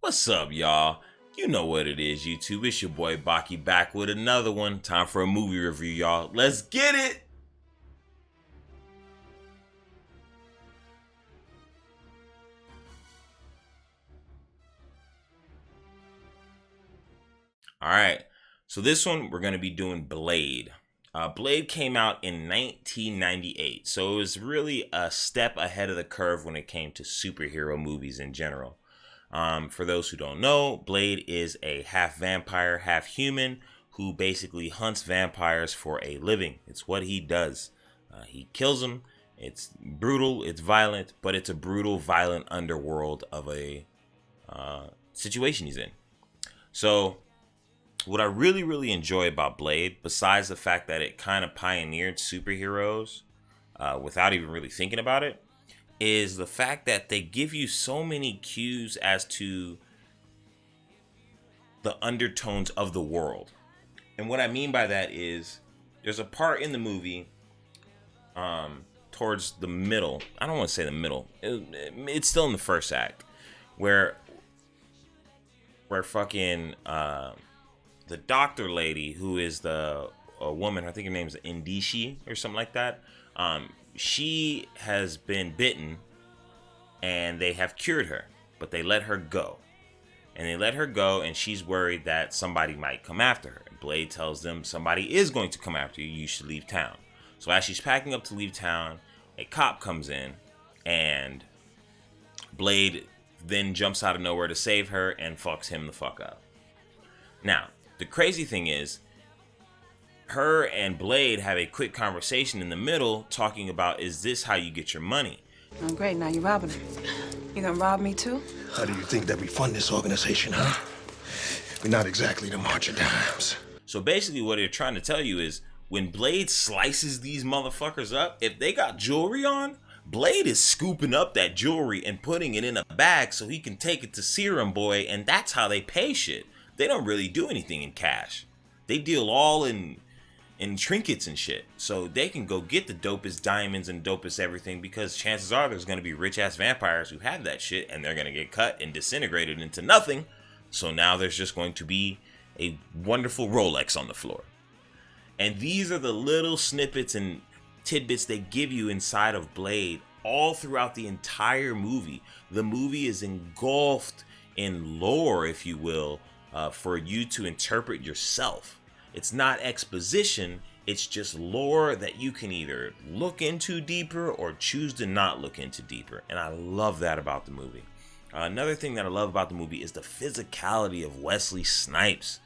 What's up, y'all? You know what it is, YouTube. It's your boy Baki back with another one. Time for a movie review, y'all. Let's get it! Alright, so this one we're going to be doing Blade. Blade came out in 1998, so it was really a step ahead of the curve when it came to superhero movies in general. For those who don't know, Blade is a half vampire, half human who basically hunts vampires for a living. It's what he does. He kills them. It's brutal, it's violent, but it's a brutal, violent underworld of a situation he's in. So, what I really enjoy about Blade, besides the fact that it kind of pioneered superheroes without even really thinking about it, is the fact that they give you so many cues as to the undertones of the world. And what I mean by that is there's a part in the movie towards the middle. I don't want to say the middle. It's still in the first act where fucking the doctor lady, who is a woman, I think her name is Indishi or something like that. She has been bitten and they have cured her, but they let her go. And they let her go, and she's worried that somebody might come after her. And Blade tells them somebody is going to come after you. You should leave town. So as she's packing up to leave town, a cop comes in, and Blade then jumps out of nowhere to save her and fucks him the fuck up. Now, the crazy thing is, her and Blade have a quick conversation in the middle talking about, is this how you get your money? Oh, great. Now you're robbing him. You gonna rob me, too? How do you think that we fund this organization, huh? We're not exactly the March of Dimes. So basically what they're trying to tell you is, when Blade slices these motherfuckers up, if they got jewelry on, Blade is scooping up that jewelry and putting it in a bag so he can take it to Serum Boy, and that's how they pay shit. They don't really do anything in cash. They deal all in trinkets and shit, so they can go get the dopest diamonds and dopest everything, because chances are there's going to be rich ass vampires who have that shit, and they're going to get cut and disintegrated into nothing. So now there's just going to be a wonderful Rolex on the floor. And these are the little snippets and tidbits they give you inside of Blade all throughout the entire movie. The movie is engulfed in lore, if you will, for you to interpret yourself. It's not exposition, it's just lore that you can either look into deeper or choose to not look into deeper. And I love that about the movie. Another thing that I love about the movie is the physicality of Wesley Snipes.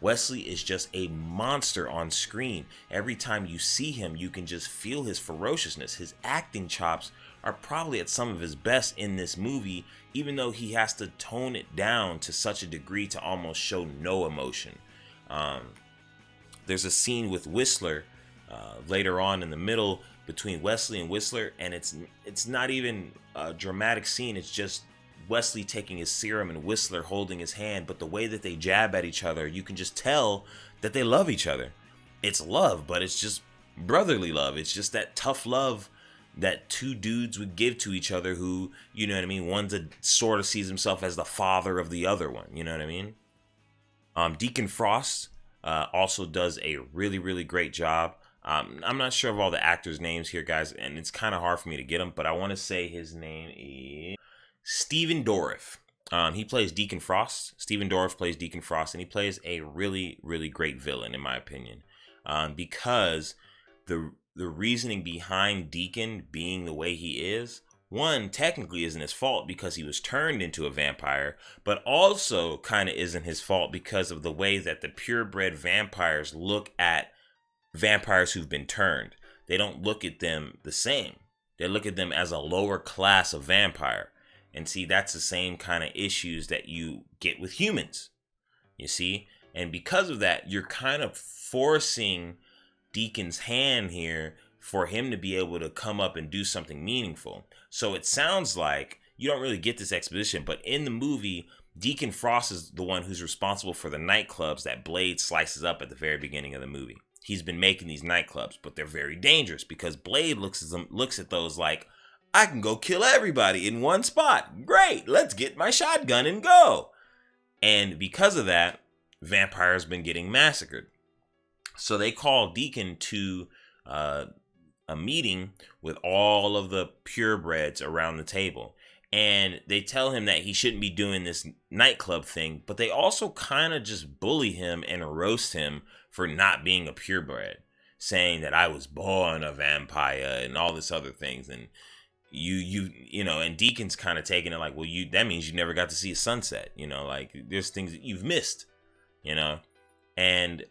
Wesley is just a monster on screen. Every time you see him, you can just feel his ferociousness. His acting chops are probably at some of his best in this movie, even though he has to tone it down to such a degree to almost show no emotion. There's a scene with Whistler later on in the middle between Wesley and Whistler, and it's not even a dramatic scene. It's just Wesley taking his serum and Whistler holding his hand, but the way that they jab at each other, you can just tell that they love each other. It's love, but it's just brotherly love. It's just that tough love that two dudes would give to each other who, you know what I mean, one that sort of sees himself as the father of the other one, you know what I mean? Deacon Frost also does a really great job. I'm not sure of all the actors' names here, guys, and it's kind of hard for me to get them, but I want to say his name is Stephen Dorff. He plays Deacon Frost. Stephen Dorff plays Deacon Frost, and he plays a really great villain, in my opinion, because the reasoning behind Deacon being the way he is, one, technically isn't his fault because he was turned into a vampire, but also kind of isn't his fault because of the way that the purebred vampires look at vampires who've been turned. They don't look at them the same. They look at them as a lower class of vampire. And see, that's the same kind of issues that you get with humans, you see? And because of that, you're kind of forcing Deacon's hand here for him to be able to come up and do something meaningful. So it sounds like you don't really get this exposition, but in the movie, Deacon Frost is the one who's responsible for the nightclubs that Blade slices up at the very beginning of the movie. He's been making these nightclubs, but they're very dangerous because Blade looks at those like, I can go kill everybody in one spot. Great, let's get my shotgun and go. And because of that, vampires been getting massacred. So they call Deacon to a meeting with all of the purebreds around the table. And they tell him that he shouldn't be doing this nightclub thing, but they also kind of just bully him and roast him for not being a purebred, saying that I was born a vampire and all this other things. And you know, and Deacon's kind of taking it like, well, that means you never got to see a sunset, you know, like there's things that you've missed, you know. And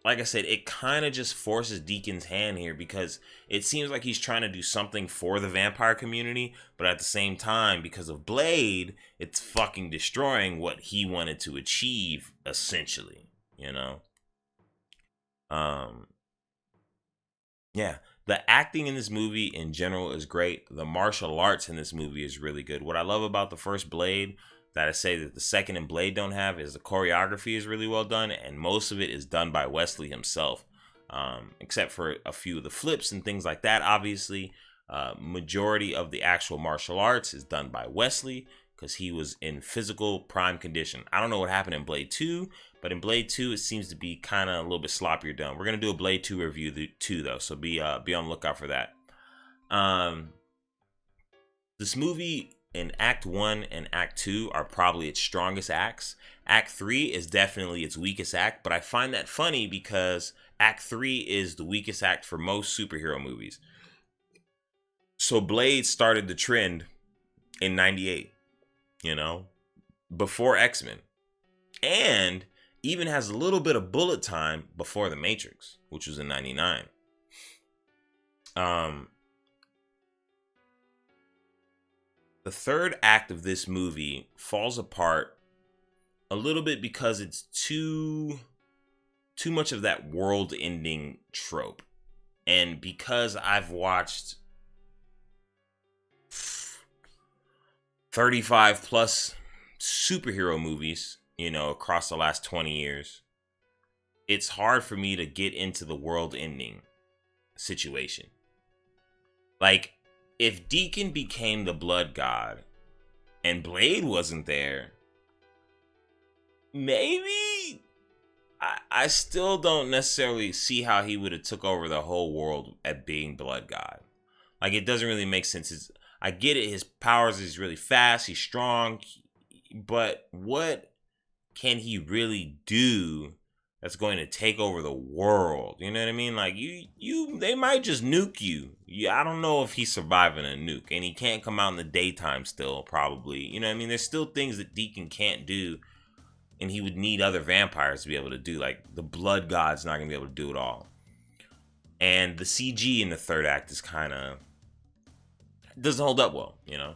like I said, it kind of just forces Deacon's hand here, because it seems like he's trying to do something for the vampire community, but at the same time, because of Blade, it's fucking destroying what he wanted to achieve, essentially, you know. Yeah, the acting in this movie in general is great. The martial arts in this movie is really good. What I love about the first Blade, that I say that the second and Blade don't have, is the choreography is really well done, and most of it is done by Wesley himself, except for a few of the flips and things like that. Obviously, majority of the actual martial arts is done by Wesley, because he was in physical prime condition. I don't know what happened in Blade 2, but in Blade 2, it seems to be kind of a little bit sloppier done. We're going to do a Blade 2 review too, though, so be on the lookout for that. This movie in Act 1 and Act 2 are probably its strongest acts. Act 3 is definitely its weakest act, but I find that funny because Act 3 is the weakest act for most superhero movies. So Blade started the trend in 98, you know, before X-Men. And even has a little bit of bullet time before The Matrix, which was in 99. The third act of this movie falls apart a little bit because it's too much of that world-ending trope. And because I've watched 35 plus superhero movies, you know, across the last 20 years, it's hard for me to get into the world-ending situation. Like, if Deacon became the blood god and Blade wasn't there, maybe I still don't necessarily see how he would have took over the whole world at being blood god. Like, it doesn't really make sense. I get it, his powers is really fast, he's strong, but what can he really do that's going to take over the world? You know what I mean? Like, they might just nuke you. I don't know if he's surviving a nuke, and he can't come out in the daytime still, probably. You know what I mean? There's still things that Deacon can't do, and he would need other vampires to be able to do. Like, the blood god's not going to be able to do it all. And the CG in the third act is kind of, doesn't hold up well, you know?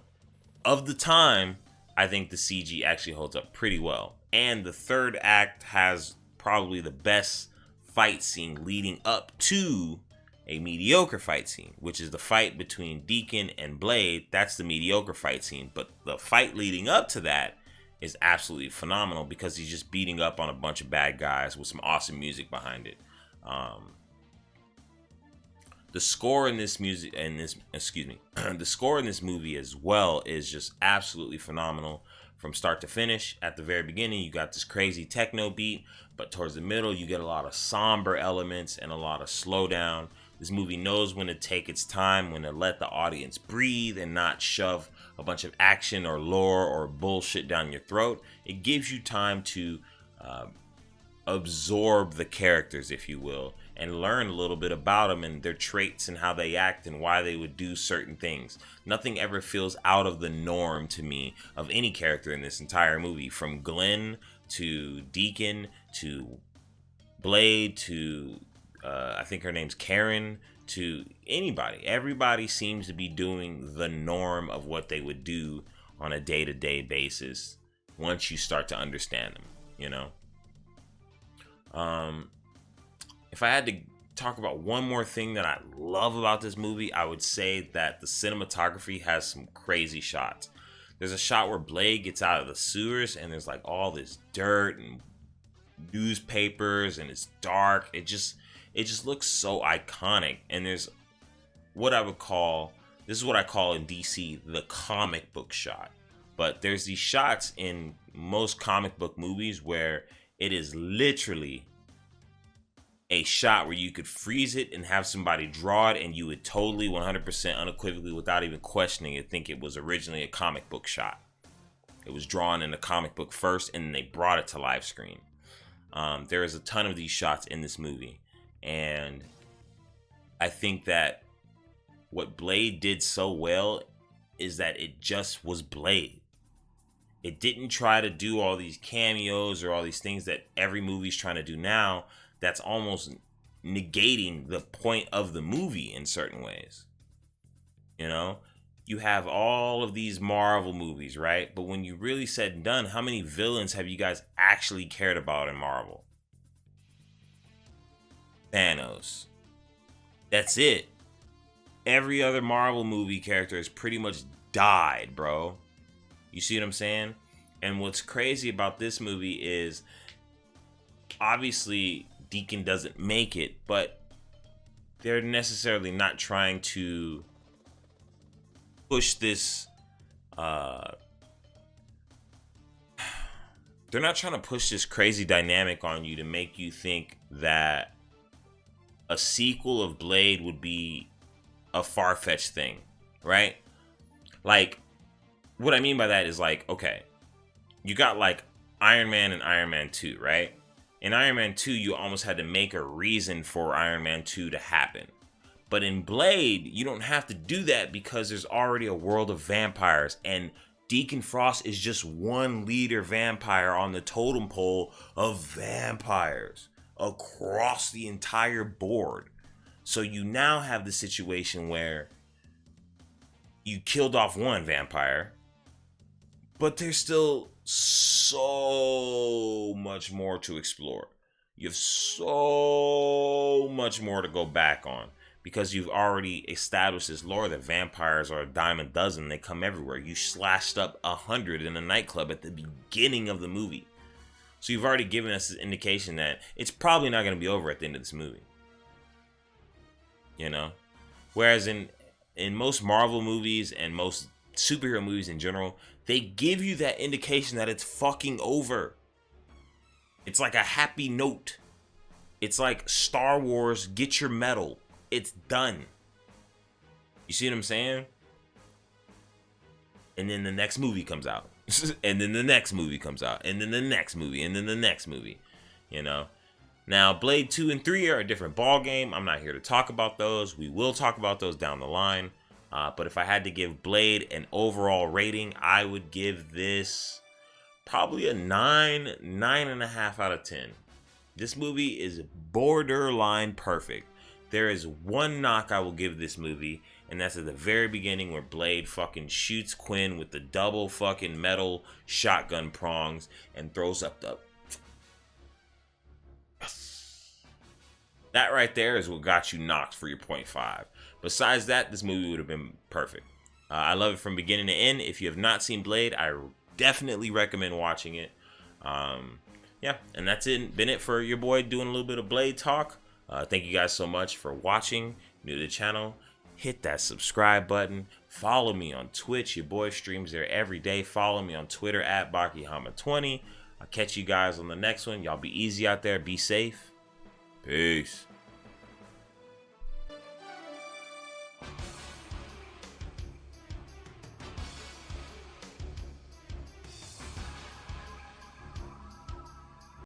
Of the time, I think the CG actually holds up pretty well. And the third act has probably the best fight scene leading up to a mediocre fight scene, which is the fight between Deacon and Blade. That's the mediocre fight scene. But the fight leading up to that is absolutely phenomenal, because he's just beating up on a bunch of bad guys with some awesome music behind it. The score in this music, the score in this movie as well is just absolutely phenomenal from start to finish. At the very beginning, you got this crazy techno beat, but towards the middle, you get a lot of somber elements and a lot of slowdown. This movie knows when to take its time, when to let the audience breathe and not shove a bunch of action or lore or bullshit down your throat. It gives you time to absorb the characters, if you will, and learn a little bit about them and their traits and how they act and why they would do certain things. Nothing ever feels out of the norm to me of any character in this entire movie, from Glenn to Deacon to Blade to I think her name's Karen, to anybody. Everybody seems to be doing the norm of what they would do on a day-to-day basis once you start to understand them, you know? If I had to talk about one more thing that I love about this movie, I would say that the cinematography has some crazy shots. There's a shot where Blade gets out of the sewers and there's like all this dirt and newspapers and it's dark. It just looks so iconic. And there's what I would call, this is what I call in DC the comic book shot. But there's these shots in most comic book movies where it is literally a shot where you could freeze it and have somebody draw it, and you would totally 100% unequivocally, without even questioning it, think it was originally a comic book shot. It was drawn in a comic book first, and then they brought it to live screen. There is a ton of these shots in this movie, and I think that what Blade did so well is that it just was Blade. It didn't try to do all these cameos or all these things that every movie's trying to do now. That's almost negating the point of the movie in certain ways. You know, you have all of these Marvel movies, right? But when you really said and done, how many villains have you guys actually cared about in Marvel? Thanos. That's it. Every other Marvel movie character has pretty much died, bro. You see what I'm saying? And what's crazy about this movie is, obviously, Deacon doesn't make it, but they're necessarily not trying to push this. They're not trying to push this crazy dynamic on you to make you think that a sequel of Blade would be a far-fetched thing, right? Like, what I mean by that is, like, okay, you got like Iron Man and Iron Man 2, right? In Iron Man 2, you almost had to make a reason for Iron Man 2 to happen. But in Blade, you don't have to do that because there's already a world of vampires. And Deacon Frost is just one leader vampire on the totem pole of vampires across the entire board. So you now have the situation where you killed off one vampire, but there's still so much more to explore. You have so much more to go back on because you've already established this lore that vampires are a dime a dozen. They come everywhere. You slashed up 100 in a nightclub at the beginning of the movie. So you've already given us this indication that it's probably not going to be over at the end of this movie. You know? Whereas in most Marvel movies and most superhero movies in general, they give you that indication that it's fucking over. It's like a happy note. It's like Star Wars, get your medal. It's done. You see what I'm saying? And then the next movie comes out. And then the next movie comes out. And then the next movie. And then the next movie. You know? Now, Blade 2 and 3 are a different ballgame. I'm not here to talk about those. We will talk about those down the line. But if I had to give Blade an overall rating, I would give this probably a 9.5 out of 10. This movie is borderline perfect. There is one knock I will give this movie, and that's at the very beginning where Blade fucking shoots Quinn with the double fucking metal shotgun prongs and throws up the... That right there is what got you knocked for your 0.5. Besides that, this movie would have been perfect. I love it from beginning to end. If you have not seen Blade, I definitely recommend watching it. Yeah, and that's it. Been it for your boy doing a little bit of Blade talk. Thank you guys so much for watching. New to the channel, hit that subscribe button. Follow me on Twitch. Your boy streams there every day. Follow me on Twitter at BakiHama20. I'll catch you guys on the next one. Y'all be easy out there. Be safe. Peace.